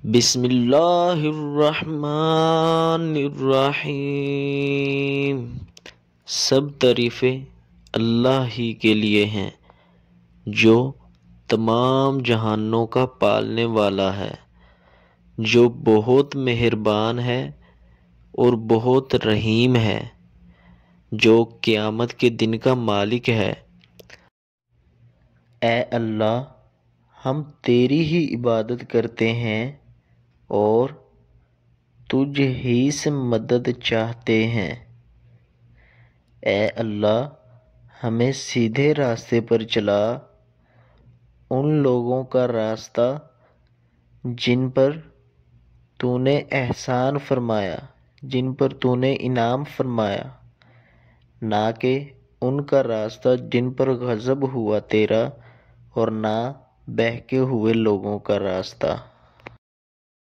بسم اللہ الرحمن الرحیم۔ سب تعریفیں اللہ ہی کے لیے ہیں جو تمام جہانوں کا پالنے والا ہے، جو بہت مہربان ہے اور بہت رحیم ہے، جو قیامت کے دن کا مالک ہے۔ اے اللہ، ہم تیری ہی عبادت کرتے ہیں اور تجھ ہی سے مدد چاہتے ہیں۔ اے اللہ، ہمیں سیدھے راستے پر چلا، ان لوگوں کا راستہ جن پر تو نے احسان فرمایا، جن پر تو نے انعام فرمایا، نہ کہ ان کا راستہ جن پر غضب ہوا تیرا، اور نہ بہکے ہوئے لوگوں کا راستہ۔